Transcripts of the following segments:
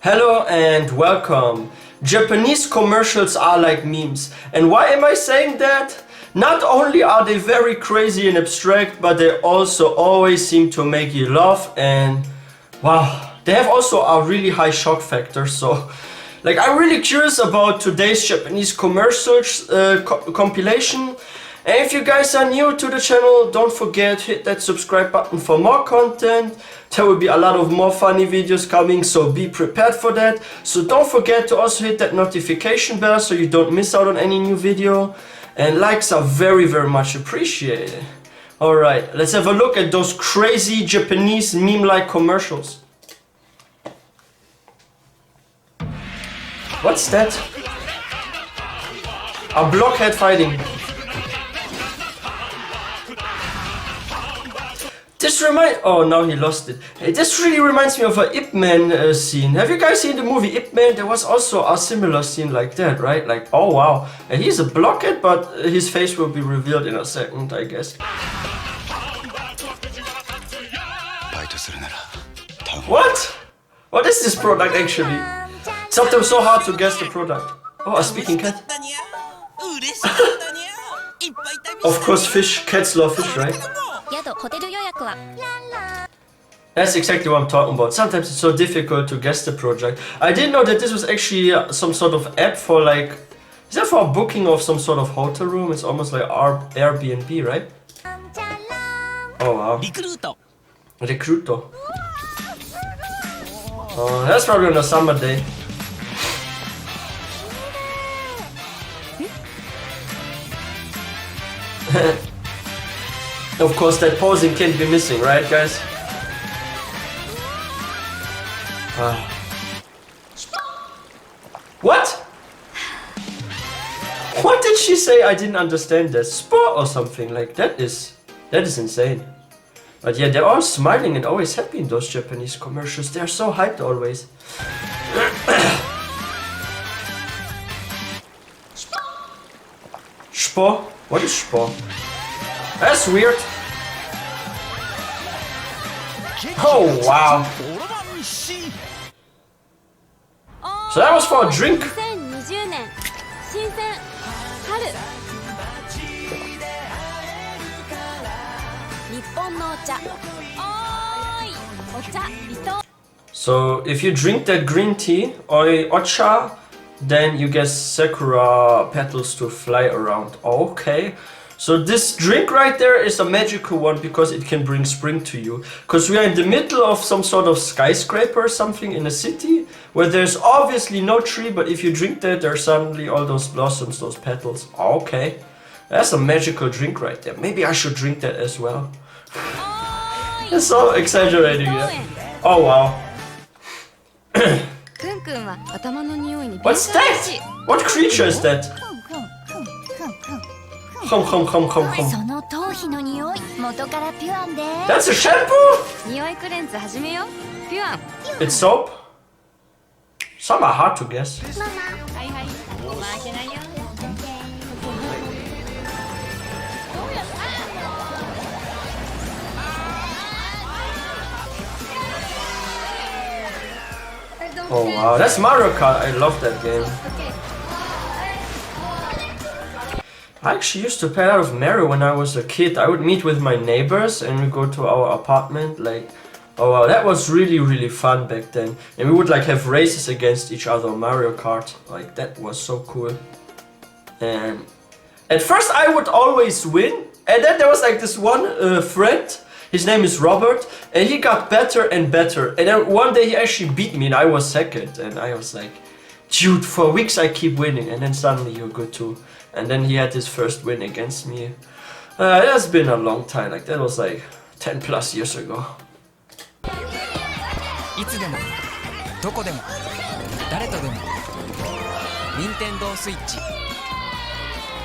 Hello and welcome. Japanese commercials are like memes. And why am I saying that? Not only are they very crazy and abstract, but they also always seem to make you laugh, and wow, they have also a really high shock factor. So I'm really curious about today's Japanese commercials compilation. And if you guys are new to the channel, don't forget, hit that subscribe button for more content. There will be a lot of more funny videos coming, so be prepared for that. So don't forget to also hit that notification bell so you don't miss out on any new video. And likes are very, very much appreciated. Alright, let's have a look at those crazy Japanese meme-like commercials. What's that? A blockhead fighting. Oh, now he lost it. Hey, this really reminds me of a Ip Man scene. Have you guys seen the movie Ip Man? There was also a similar scene like that, right? Like, oh wow. And he's a blockhead, but his face will be revealed in a second, I guess. What? What is this product actually? Sometimes so hard to guess the product. Oh, a speaking cat. Of course, fish. Cats love fish, right? That's exactly what I'm talking about. Sometimes it's so difficult to guess the project. I didn't know that this was actually some sort of app for is that for a booking of some sort of hotel room? It's almost like Airbnb, right? Oh wow. Recruito. Oh, that's probably on a summer day. Of course, that posing can't be missing, right, guys? What? What did she say? I didn't understand that. Sport or something like that is insane. But yeah, they're all smiling and always happy in those Japanese commercials. They're so hyped always. Sport? What is sport? That's weird. Oh wow. So that was for a drink. So if you drink that green tea or ocha, then you get sakura petals to fly around. Okay. So this drink right there is a magical one because it can bring spring to you. Because we are in the middle of some sort of skyscraper or something in a city where there's obviously no tree, but if you drink that, there's suddenly all those blossoms, those petals. Okay, that's a magical drink right there. Maybe I should drink that as well. It's so exaggerating, yeah. Oh wow. What's that? What creature is that? That's a shampoo? It's soap? Some are hard to guess. Oh wow, that's Mario Kart. I love that game. I actually used to play a lot of Mario when I was a kid. I would meet with my neighbors and we go to our apartment. Oh wow, that was really, really fun back then. And we would have races against each other on Mario Kart. That was so cool. And at first I would always win. And then there was this one friend. His name is Robert. And he got better and better. And then one day he actually beat me and I was second. And I was like, dude, for weeks I keep winning. And then suddenly you're good too. And then he had his first win against me. It has been a long time, that was 10 plus years ago.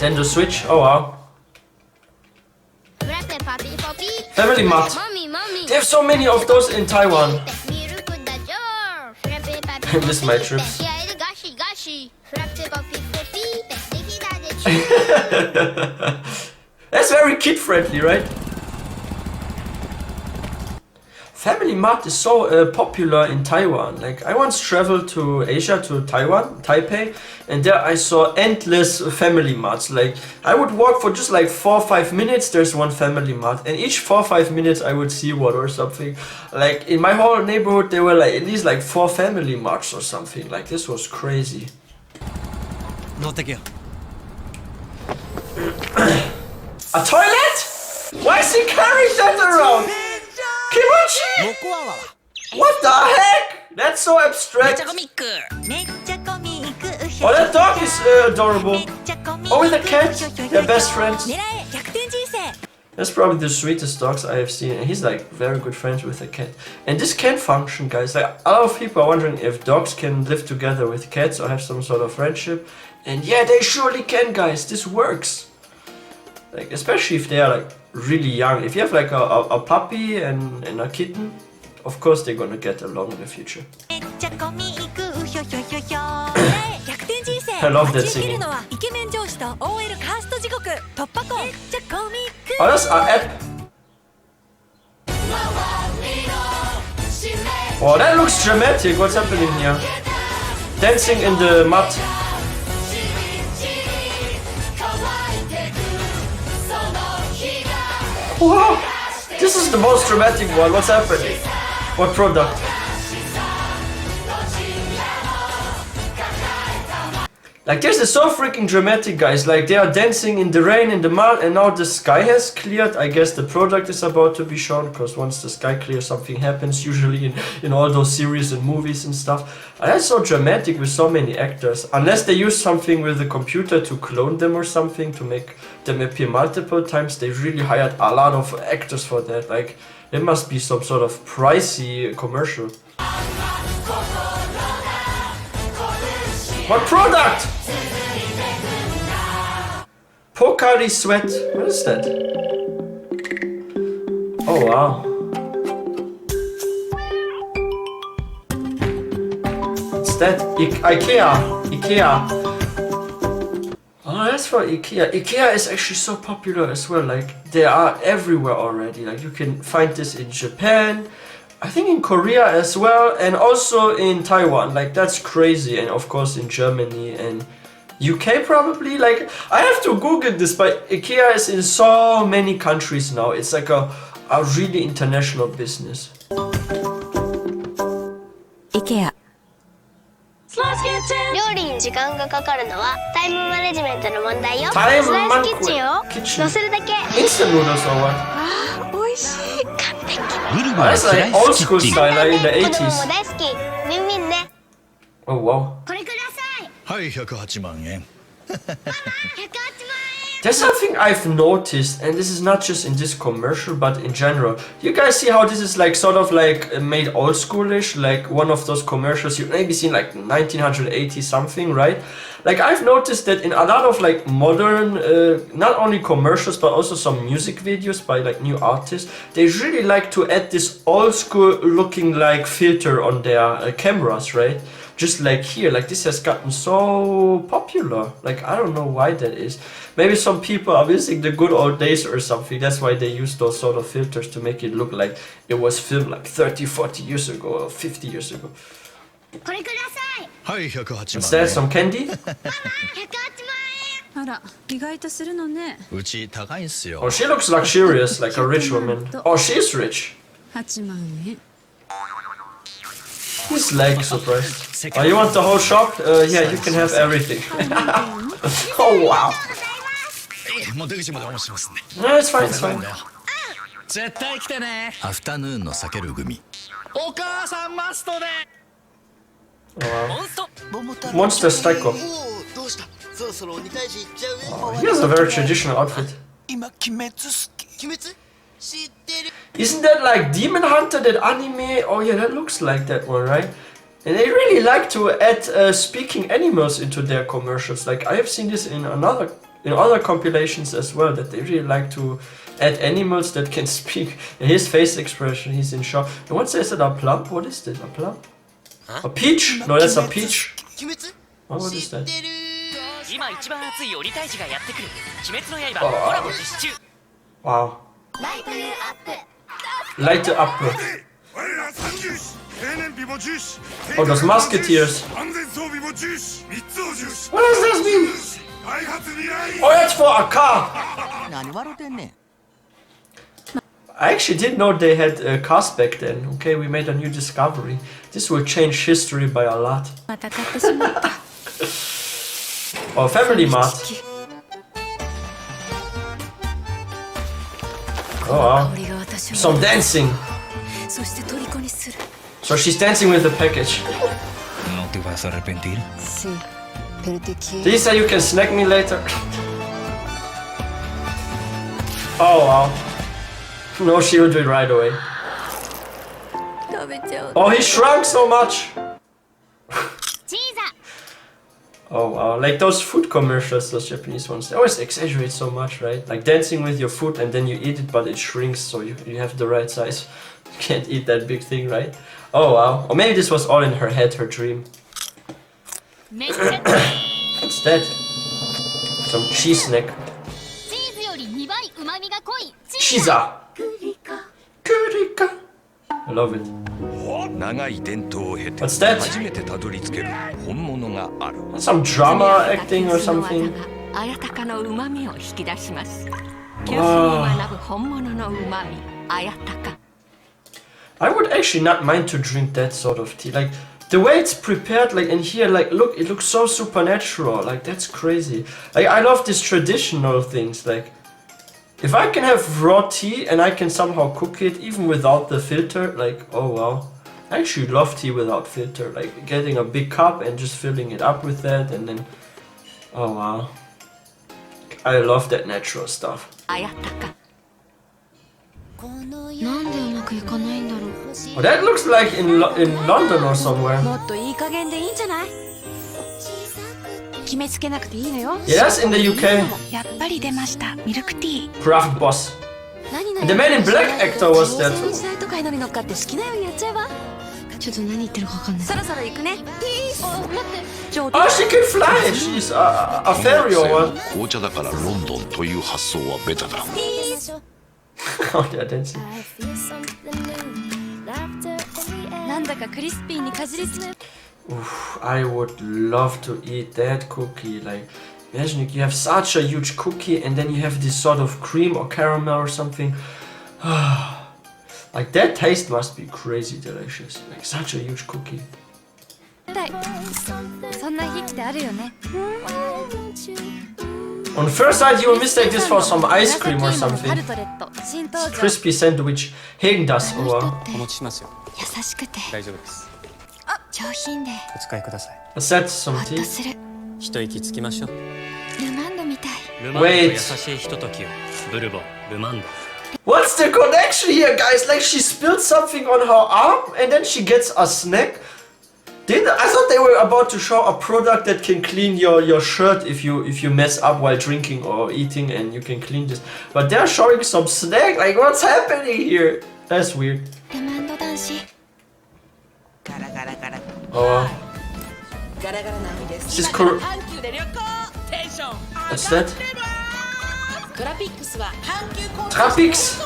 Nintendo Switch? Oh wow. Family Mart. They have so many of those in Taiwan. I miss my trips. That's very kid friendly, right? Family Mart is so popular in Taiwan. Like I once traveled to Asia, to Taiwan, Taipei, and there I saw endless Family Marts. Like I would walk for just like 4 or 5 minutes, there's one Family Mart, and each 4 or 5 minutes I would see one or something. Like in my whole neighborhood there were like at least like 4 Family Marts or something. Like this was crazy. A toilet? Why is he carrying that around? Kimochi? What the heck? That's so abstract. Oh, that dog is adorable. Oh, and the cat, they're best friends. That's probably the sweetest dogs I have seen, and he's like very good friends with the cat. And this can function, guys. Like a lot of people are wondering if dogs can live together with cats or have some sort of friendship. And yeah, they surely can, guys. This works. Like especially if they are like really young. If you have like a puppy and a kitten, of course they're gonna get along in the future. I love that singing. Oh, that's our app. Oh, that looks dramatic. What's happening here? Dancing in the mud. Wow, this is the most dramatic one. What's happening? What product? Like this is so freaking dramatic, guys. Like they are dancing in the rain, in the mud, and now the sky has cleared. I guess the product is about to be shown, because once the sky clears, something happens, usually in all those series and movies and stuff. And that's so dramatic with so many actors. Unless they use something with the computer to clone them or something, to make them appear multiple times, they really hired a lot of actors for that. Like, there must be some sort of pricey commercial. What product? Pocari Sweat. What is that? Oh wow. What's that? IKEA. Oh, that's for IKEA. IKEA is actually so popular as well. Like they are everywhere already. Like you can find this in Japan, I think in Korea as well, and also in Taiwan. Like that's crazy. And of course in Germany and UK probably. Like I have to Google this, but IKEA is in so many countries now. It's like a really international business. IKEA. 料理に時間がかかるのはタイムマネジメントの問題よ。スライスキッチンを乗せるだけ。Instant noodles or what? あー、美味しい。完璧。That's like old school style, like in the 80s. 子供も大好き。ウィンウィンね。Oh wow. これください。はい、108万円。ママ、108万円。There's something I've noticed, and this is not just in this commercial, but in general. You guys see how this is like sort of like made old schoolish, like one of those commercials you've maybe seen like 1980 something, right? Like I've noticed that in a lot of like modern, not only commercials but also some music videos by like new artists, they really like to add this old school looking like filter on their cameras, right? Just like here, like this has gotten so popular. Like I don't know why that is. Maybe some people are missing the good old days or something. That's why they use those sort of filters to make it look like it was filmed like 30, 40 years ago or 50 years ago. これください。はい、108万円。Is that some candy? ママ、108万円。あら、意外とするのね。うち高いんすよ。 Oh, she looks luxurious, like a rich woman. Oh, she's rich. 8万円。 He's like surprised. Oh, you want the whole shop? Yeah, you can have everything. Oh wow. もう出口までお持ちしますんで。 No, it's fine, it's fine. 絶対来てね。アフタヌーンの避ける組。お母さんマストで。 Oh, wow. Monster Psycho. Oh, he has a very traditional outfit. Isn't that like Demon Hunter, that anime? Oh yeah, that looks like that one, right? And they really like to add speaking animals into their commercials. Like I have seen this in other compilations as well, that they really like to add animals that can speak. And his face expression, he's in shock. And what says it? A plum? What is this? A plum? A peach? No, that's a peach. Oh, what is that? Wow. Light up. Oh, those musketeers. What does this mean? Oh, that's for a car. I actually didn't know they had cars back then. Okay, we made a new discovery. This will change history by a lot. Oh, Family Mart. Oh wow. Some dancing. So she's dancing with the package. Did you say you can snack me later? Oh wow. No, she will do it right away. Oh, he shrunk so much. Oh wow, like those food commercials, those Japanese ones, they always exaggerate so much, right? Like dancing with your food and then you eat it, but it shrinks, so you have the right size. You can't eat that big thing, right? Oh wow. Or maybe this was all in her head, her dream. What's that? Some cheese snack. Cheesa! Kurika! I love it. What's that? That's some drama acting or something. I would actually not mind to drink that sort of tea. Like the way it's prepared, like in here, like look, it looks so supernatural. Like that's crazy. Like I love these traditional things. Like if I can have raw tea and I can somehow cook it even without the filter, like oh wow. I actually love tea without filter. Like getting a big cup and just filling it up with that and then oh wow. I love that natural stuff. Oh, that looks like in London or somewhere. Yes, in the UK. Craft Boss. And the Man in Black actor was there too. Oh, she can fly! She's a fairy or what? Oh, they're dancing. Oof, I would love to eat that cookie. Like, imagine you have such a huge cookie and then you have this sort of cream or caramel or something. Like that taste must be crazy delicious. Like such a huge cookie. On first sight you will mistake this for some ice cream or something. Crispy sandwich. Häagen-Dazs or... What's that? Some tea? Wait. What's the connection here, guys? Like she spilled something on her arm and then she gets a snack? I thought they were about to show a product that can clean your shirt if you mess up while drinking or eating and you can clean this. But they're showing some snack. Like what's happening here? That's weird. Oh. This is cool. What's that? Trapix?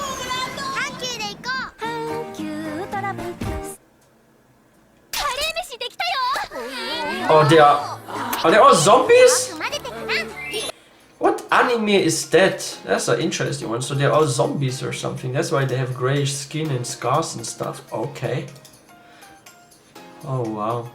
Oh, are they all zombies? What anime is that? That's an interesting one. So they're all zombies or something. That's why they have grayish skin and scars and stuff. Okay. Oh wow.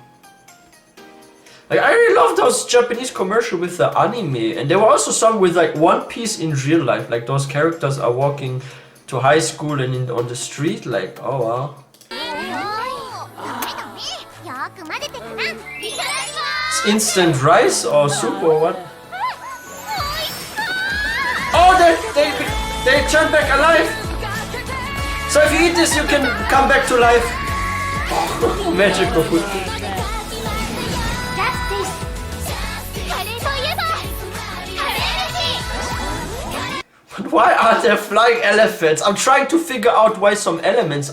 Like, I really love those Japanese commercials with the anime, and there were also some with like One Piece in real life, like those characters are walking to high school and on the street, like oh wow. It's instant rice or soup or what? Oh, they turn back alive. So if you eat this, you can come back to life. Magical food. But why are there flying elephants? I'm trying to figure out why some elephants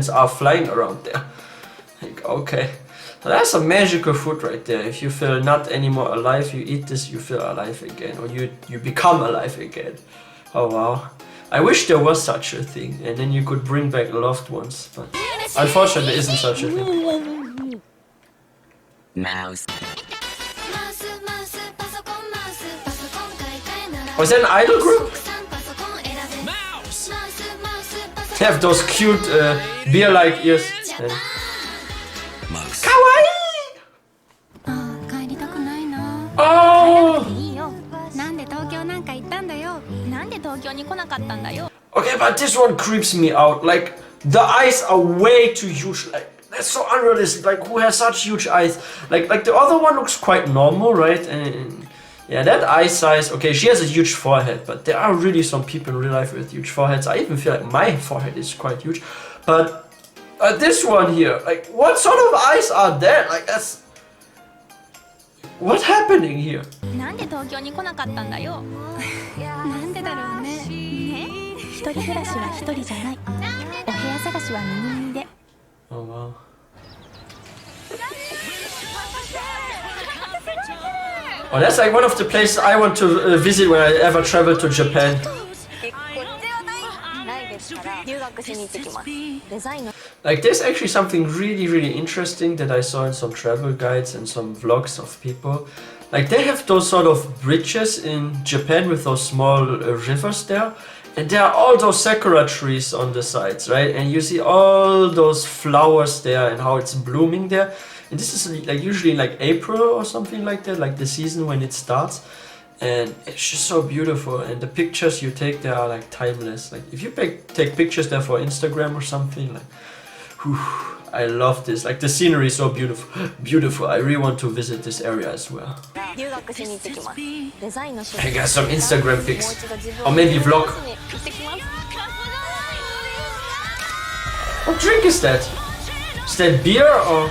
are flying around there. Like, okay. So that's a magical food right there. If you feel not anymore alive, you eat this, you feel alive again. Or you become alive again. Oh wow. I wish there was such a thing, and then you could bring back loved ones, but unfortunately there isn't such a thing. Mouse. Was that an idol group? They have those cute beer-like ears. Mouse. Kawaii! Oh! Okay, but this one creeps me out. Like, the eyes are way too huge. Like, that's so unrealistic. Like, who has such huge eyes? Like the other one looks quite normal, right? And yeah, that eye size. Okay, she has a huge forehead, but there are really some people in real life with huge foreheads. I even feel like my forehead is quite huge. But this one here, like, what sort of eyes are that? Like, that's... What's happening here? Oh wow. Oh, that's like one of the places I want to visit when I ever travel to Japan. Like, there's actually something really interesting that I saw in some travel guides and some vlogs of people. Like, they have those sort of bridges in Japan with those small rivers there. And there are all those sakura trees on the sides, right? And you see all those flowers there and how it's blooming there. And this is like usually in like April or something like that, like the season when it starts. And it's just so beautiful. And the pictures you take there are like timeless. Like, if you take pictures there for Instagram or something, like, whew, I love this. Like, the scenery is so beautiful. I really want to visit this area as well. I got some Instagram pics. Or maybe vlog. What drink is that? Is that beer or...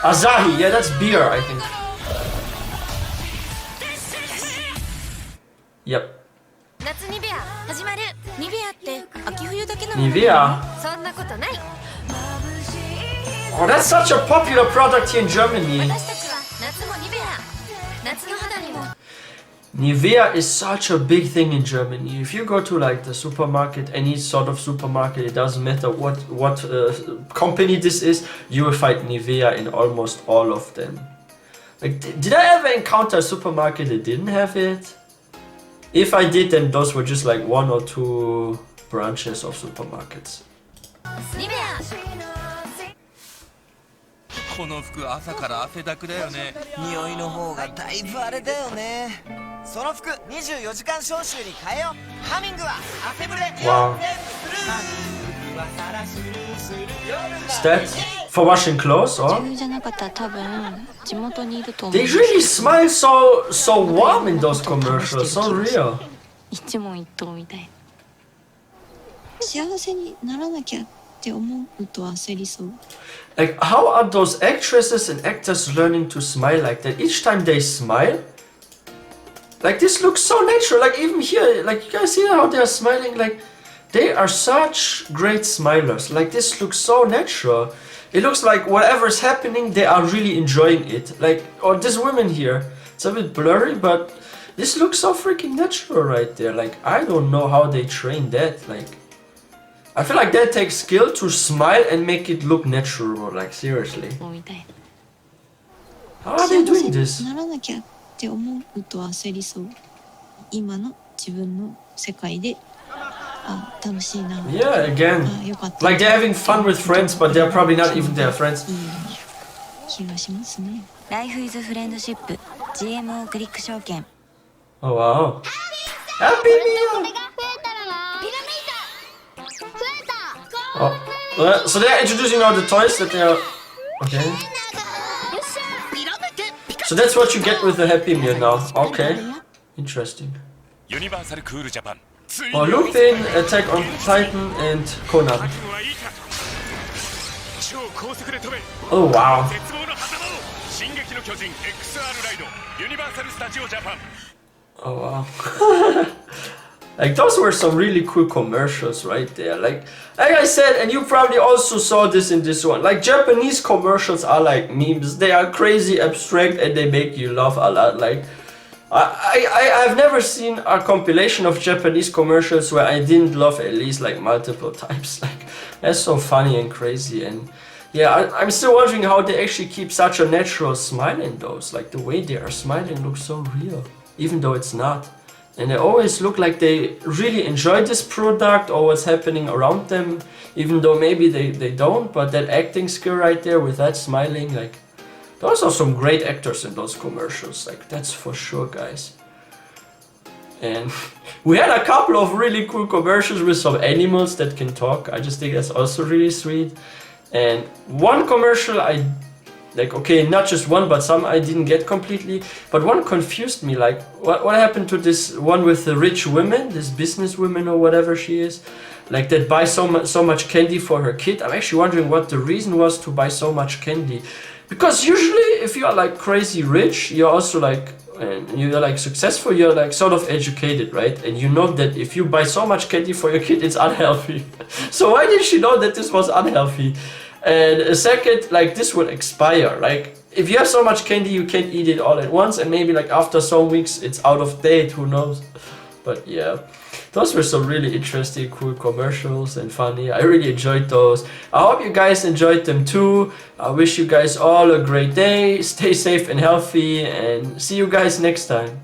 Asahi, yeah, that's beer, I think. Yep. Nivea? Oh, that's such a popular product here in Germany. Nivea is such a big thing in Germany. If you go to like the supermarket, any sort of supermarket, it doesn't matter what company this is, you will find Nivea in almost all of them. Like, did I ever encounter a supermarket that didn't have it? If I did, then those were just like 1 or 2 branches of supermarkets. この服朝から汗だくだよね。匂いの方がだいぶあれだよね。その服24時間消臭に変えよう。ハミングは汗ぶれ。Wow. Is that for washing clothes or? They really smile so warm in those commercials, so real. 一問一答みたいな。幸せにならなきゃって思うと焦りそう。Like, how are those actresses and actors learning to smile like that? Each time they smile, like, this looks so natural. Like, even here, like, you guys see how they are smiling? Like, they are such great smilers. Like, this looks so natural. It looks like whatever is happening, they are really enjoying it. Like, or this woman here, it's a bit blurry, but this looks so freaking natural right there. Like, I don't know how they train that. Like, I feel like that takes skill to smile and make it look natural, like, seriously. How are they doing this? Yeah, again, like they're having fun with friends, but they're probably not even their friends. Oh wow. Happy Meal! Oh, so they're introducing all the toys that they are... Okay. So that's what you get with the Happy Meal now. Okay. Interesting. Oh, Lupin, Attack on Titan, and Conan. Oh wow. Oh wow. Like, those were some really cool commercials right there. Like I said, and you probably also saw this in this one. Like, Japanese commercials are like memes. They are crazy abstract and they make you laugh a lot. Like, I've never seen a compilation of Japanese commercials where I didn't laugh at least like multiple times. Like, that's so funny and crazy. And yeah, I'm still wondering how they actually keep such a natural smile in those. Like, the way they are smiling looks so real, even though it's not. And they always look like they really enjoy this product or what's happening around them, even though maybe they don't. But that acting skill right there with that smiling, like, those are some great actors in those commercials, like, that's for sure, guys. And we had a couple of really cool commercials with some animals that can talk. I just think that's also really sweet. And one commercial I, like, okay, not just one, but some I didn't get completely. But one confused me, like, what happened to this one with the rich women, this business woman or whatever she is? Like, that buy so much candy for her kid. I'm actually wondering what the reason was to buy so much candy. Because usually, if you are like crazy rich, you're also like, and you're like successful, you're like sort of educated, right? And you know that if you buy so much candy for your kid, it's unhealthy. So why did she know that this was unhealthy? And a second, like, this will expire. Like, if you have so much candy, you can't eat it all at once, and maybe like after some weeks, it's out of date, who knows? But yeah. Those were some really interesting, cool commercials and funny. I really enjoyed those. I hope you guys enjoyed them too. I wish you guys all a great day. Stay safe and healthy, and see you guys next time.